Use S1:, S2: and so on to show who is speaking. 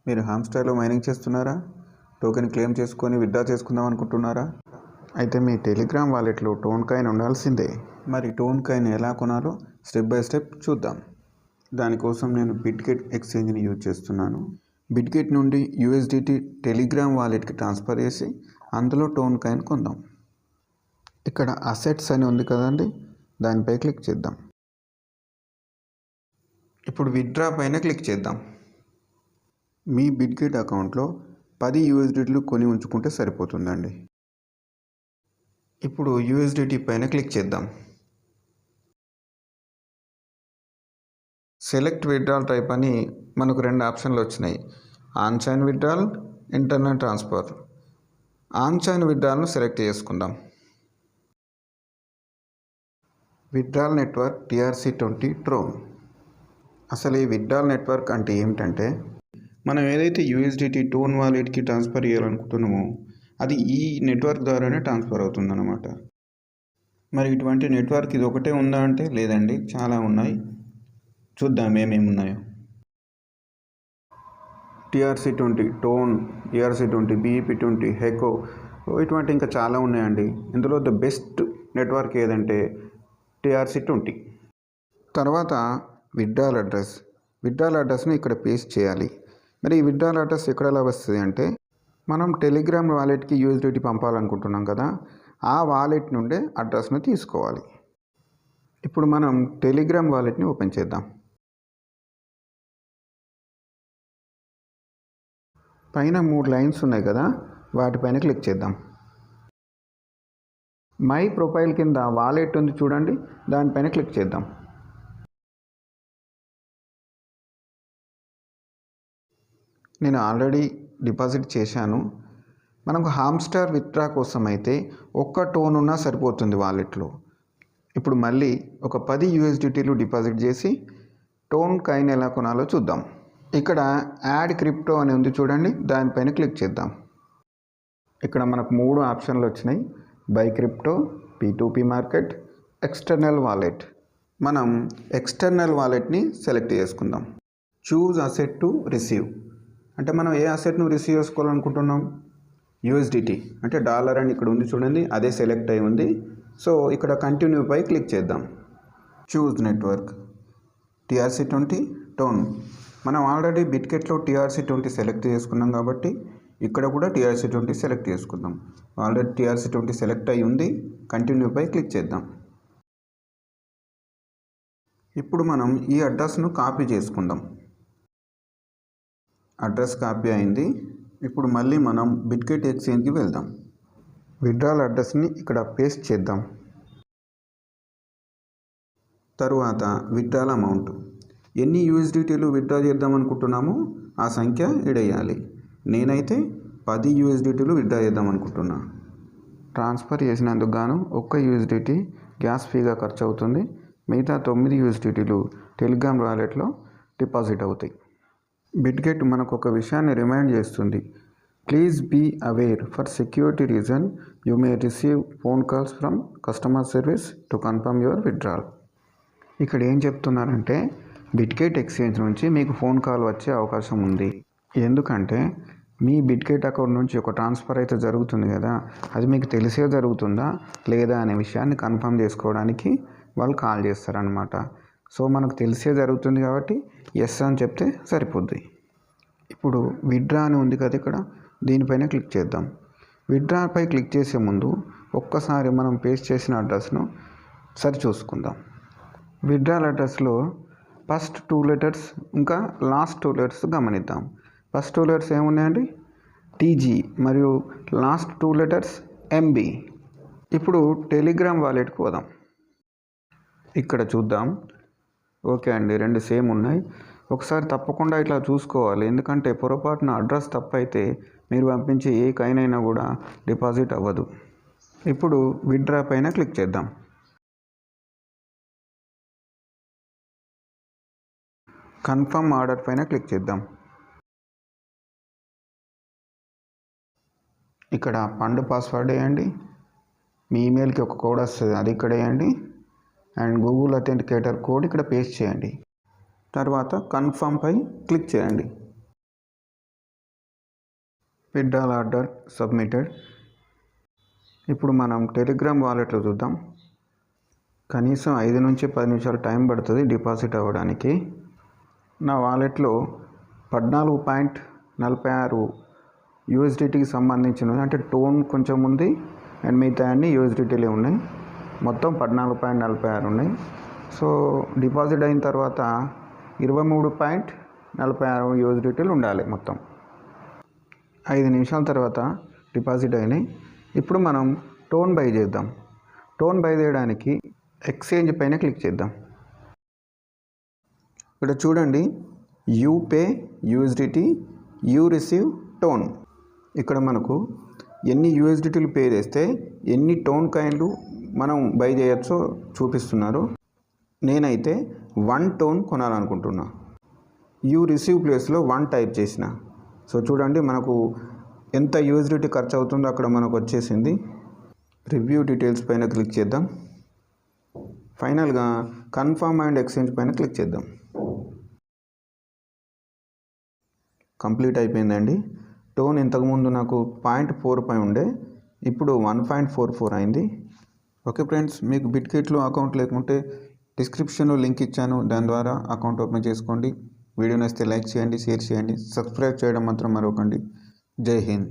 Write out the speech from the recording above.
S1: మీరు హామ్స్టర్లో మైనింగ్ చేస్తున్నారా? Token claim చేసుకొని విత్డ్రా చేసుకుందాం అనుకుంటున్నారా? అయితే మీ టెలిగ్రామ్ వాలెట్లో టోన్ కాయిన్ ఉండాల్సిందే. మరి టోన్ కాయిన్ ఎలా కొనాలో స్టెప్ బై స్టెప్ చూద్దాం. దానికోసం నేను బిట్గెట్ ఎక్స్చేంజ్ని యూజ్ చేస్తున్నాను. బిట్గెట్ నుండి USDT టెలిగ్రామ్ వాలెట్కి ట్రాన్స్ఫర్ చేసి అందులో టోన్ కాయిన్ కొందాం. ఇక్కడ అసెట్స్ అని ఉంది కదండి, దానిపై క్లిక్ చేద్దాం. ఇప్పుడు విత్డ్రా పైన క్లిక్ చేద్దాం. మీ బిట్గెట్ అకౌంట్లో 10 USDTలు కొని ఉంచుకుంటే సరిపోతుందండి. ఇప్పుడు USDT పైన క్లిక్ చేద్దాం. సెలెక్ట్ విత్డ్రాల్ టైప్ అని మనకు 2 ఆప్షన్లు వచ్చినాయి. On chain withdrawal, internal transfer. On chain విత్డ్రాల్ను సెలెక్ట్ చేసుకుందాం. Withdrawal network TRC20 Tron. అసలు ఈ విత్డ్రాల్ నెట్వర్క్ అంటే ఏమిటంటే, మనం ఏదైతే USDT టోన్ వాలెట్కి ట్రాన్స్ఫర్ చేయాలనుకుంటున్నామో అది ఈ నెట్వర్క్ ద్వారానే ట్రాన్స్ఫర్ అవుతుందన్నమాట. మరి ఇటువంటి నెట్వర్క్ ఇది ఒకటే ఉందా అంటే లేదండి, చాలా ఉన్నాయి. చూద్దాం ఏమేమి ఉన్నాయో. TRC20 టోన్, ERC20, BEP20, హెకో, ఇటువంటి ఇంకా చాలా ఉన్నాయండి. ఇందులో ద బెస్ట్ నెట్వర్క్ ఏదంటే TRC20. తర్వాత విత్డ్రాల్ అడ్రస్. విత్డ్రాల్ అడ్రస్ని ఇక్కడ పేస్ట్ చేయాలి. మరి ఈ విత్డ్రాల్ అడ్రస్ ఎక్కడలా వస్తుంది అంటే, మనం టెలిగ్రామ్ వాలెట్కి USDT పంపాలనుకుంటున్నాం కదా, ఆ వాలెట్ నుండే అడ్రస్ను తీసుకోవాలి. ఇప్పుడు మనం టెలిగ్రామ్ వాలెట్ని ఓపెన్ చేద్దాం. పైన 3 లైన్స్ ఉన్నాయి కదా, వాటిపైన క్లిక్ చేద్దాం. మై ప్రొఫైల్ కింద వాలెట్ ఉంది చూడండి, దానిపైన క్లిక్ చేద్దాం. నేను ఆల్రెడీ డిపాజిట్ చేశాను. మనకు హామ్స్టర్ విత్డ్రా కోసం అయితే ఒక్క టోన్ ఉన్నా సరిపోతుంది వాలెట్లో. ఇప్పుడు మళ్ళీ ఒక 10 USDTలు డిపాజిట్ చేసి టోన్ కాయిన్ ఎలా కొనాలో చూద్దాం. ఇక్కడ యాడ్ క్రిప్టో అని ఉంది చూడండి, దానిపైన క్లిక్ చేద్దాం. ఇక్కడ మనకు 3 ఆప్షన్లు వచ్చినాయి: by crypto, P2P market, external wallet. మనం ఎక్స్టర్నల్ వాలెట్ని సెలెక్ట్ చేసుకుందాం. చూజ్ అసెట్ టు రిసీవ్ అంటే మనం ఏ అసెట్ను రిసీవ్ చేసుకోవాలనుకుంటున్నాం. USDT అంటే డాలర్ అని ఇక్కడ ఉంది చూడండి, అదే సెలెక్ట్ అయి ఉంది. సో ఇక్కడ కంటిన్యూ పై క్లిక్ చేద్దాం. Choose network, TRC20 tone. మనం ఆల్రెడీ బిట్గెట్లో TRC20 సెలెక్ట్ చేసుకున్నాం కాబట్టి ఇక్కడ కూడా TRC20 సెలెక్ట్ చేసుకుందాం. ఆల్రెడీ TRC20 సెలెక్ట్ అయి ఉంది, కంటిన్యూ పై క్లిక్ చేద్దాం. ఇప్పుడు మనం ఈ అడ్రస్ను కాపీ చేసుకుందాం. అడ్రస్ కాపీ అయింది. ఇప్పుడు మళ్ళీ మనం బిట్గెట్ ఎక్స్చేంజ్కి వెళ్దాం. విత్డ్రాల్ అడ్రస్ని ఇక్కడ పేస్ట్ చేద్దాం. తరువాత విత్డ్రాల్ అమౌంట్, ఎన్ని USDTలు విత్డ్రా చేద్దాం అనుకుంటున్నామో ఆ సంఖ్య ఇడేయాలి. నేనైతే 10 USDTలు విత్డ్రా చేద్దాం అనుకుంటున్నా. ట్రాన్స్ఫర్ చేసినందుకు గాను 1 USDT గ్యాస్ ఫీగా ఖర్చు అవుతుంది. మిగతా 9 USDTలు టెలిగ్రామ్ వాలెట్లో డిపాజిట్ అవుతాయి. బిట్గెట్ మనకు ఒక విషయాన్ని రిమైండ్ చేస్తుంది: please be aware, for security reason you may receive phone calls from customer service to confirm your withdrawal. ఇక్కడ ఏం చెప్తున్నారంటే, బిట్గెట్ ఎక్స్చేంజ్ నుంచి మీకు ఫోన్ కాల్ వచ్చే అవకాశం ఉంది. ఎందుకంటే మీ బిట్గెట్ అకౌంట్ నుంచి ఒక ట్రాన్స్ఫర్ అయితే జరుగుతుంది కదా, అది మీకు తెలిసే జరుగుతుందా లేదా అనే విషయాన్ని కన్ఫర్మ్ చేసుకోవడానికి వాళ్ళు కాల్ చేస్తారనమాట. సో మనకు తెలిసే జరుగుతుంది కాబట్టి ఎస్ అని చెప్తే సరిపోద్ది. ఇప్పుడు విత్డ్రా అని ఉంది కదా, ఇక్కడ దీనిపైన క్లిక్ చేద్దాం. విత్డ్రాపై క్లిక్ చేసే ముందు ఒక్కసారి మనం పేస్ట్ చేసిన అడ్రస్ను సరి చూసుకుందాం. విత్డ్రాల్ అడ్రస్లో ఫస్ట్ 2 లెటర్స్ ఇంకా లాస్ట్ 2 లెటర్స్ గమనిద్దాం. ఫస్ట్ 2 లెటర్స్ ఏమున్నాయండి? TG మరియు లాస్ట్ 2 లెటర్స్ MB. ఇప్పుడు టెలిగ్రామ్ వాలెట్కి పోదాం. ఇక్కడ చూద్దాం. ఓకే అండి, 2 సేమ్ ఉన్నాయి. ఒకసారి తప్పకుండా ఇట్లా చూసుకోవాలి, ఎందుకంటే పొరపాటున అడ్రస్ తప్పైతే మీరు పంపించే ఏ కాయిన్ అయినా కూడా డిపాజిట్ అవ్వదు. ఇప్పుడు విత్డ్రా పైన క్లిక్ చేద్దాం. కన్ఫర్మ్ ఆర్డర్ పైన క్లిక్ చేద్దాం. ఇక్కడ పండు పాస్వర్డ్ వేయండి. మీ ఈమెయిల్కి ఒక కోడ్ వస్తుంది, అది ఇక్కడ వేయండి. అండ్ గూగుల్ అథెంటికేటర్ కోడ్ ఇక్కడ పేస్ట్ చేయండి. తర్వాత కన్ఫర్మ్ పై క్లిక్ చేయండి. Withdrawal order submitted. ఇప్పుడు మనం టెలిగ్రామ్ వాలెట్లో చూద్దాం. కనీసం 5 నుంచి 10 నిమిషాలు టైం పడుతుంది డిపాజిట్ అవ్వడానికి. నా వాలెట్లో 14.46 యూఎస్డిటీకి సంబంధించినవి, అంటే టోన్ కొంచెం ఉంది అండ్ మిగతా అన్ని యూఎస్డిటీలే ఉన్నాయి. మొత్తం 14.46 ఉన్నాయి. సో డిపాజిట్ అయిన తర్వాత 23.46 యూఎస్డిటీలు ఉండాలి. మొత్తం 5 నిమిషాల తర్వాత డిపాజిట్ అయినాయి. ఇప్పుడు మనం టోన్ బై చేద్దాం. టోన్ బై చేయడానికి ఎక్స్చేంజ్ పైన క్లిక్ చేద్దాం. ఇక్కడ చూడండి, you pay USDT, you receive tone. ఇక్కడ మనకు ఎన్ని యూఎస్డిటీలు పే చేస్తే ఎన్ని టోన్ కాయిన్లు మనం బై చేయొచ్చో చూపిస్తున్నారు. నేనైతే 1 టోన్ కొనాలనుకుంటున్నా. యూ రిసీవ్ ప్లేస్లో 1 టైప్ చేసిన. సో చూడండి, మనకు ఎంత యూఎస్డిటీ ఖర్చు అవుతుందో అక్కడ మనకు వచ్చేసింది. రివ్యూ డీటెయిల్స్ పైన క్లిక్ చేద్దాం. ఫైనల్గా కన్ఫర్మ్ అండ్ ఎక్స్చేంజ్ పైన క్లిక్ చేద్దాం. కంప్లీట్ అయిపోయిందండి. టోన్ ఇంతకుముందు నాకు 0.45 ఉండే, ఇప్పుడు 1.44 అయింది. ఓకే ఫ్రెండ్స్, మీకు బిట్కిట్లో అకౌంట్ లేకుంటే డిస్క్రిప్షన్లో లింక్ ఇచ్చాను, దాని ద్వారా అకౌంట్ ఓపెన్ చేసుకోండి. వీడియో నచ్చితే లైక్ చేయండి, షేర్ చేయండి, సబ్స్క్రైబ్ చేయడం మాత్రం మరొకండి. జై హింద్.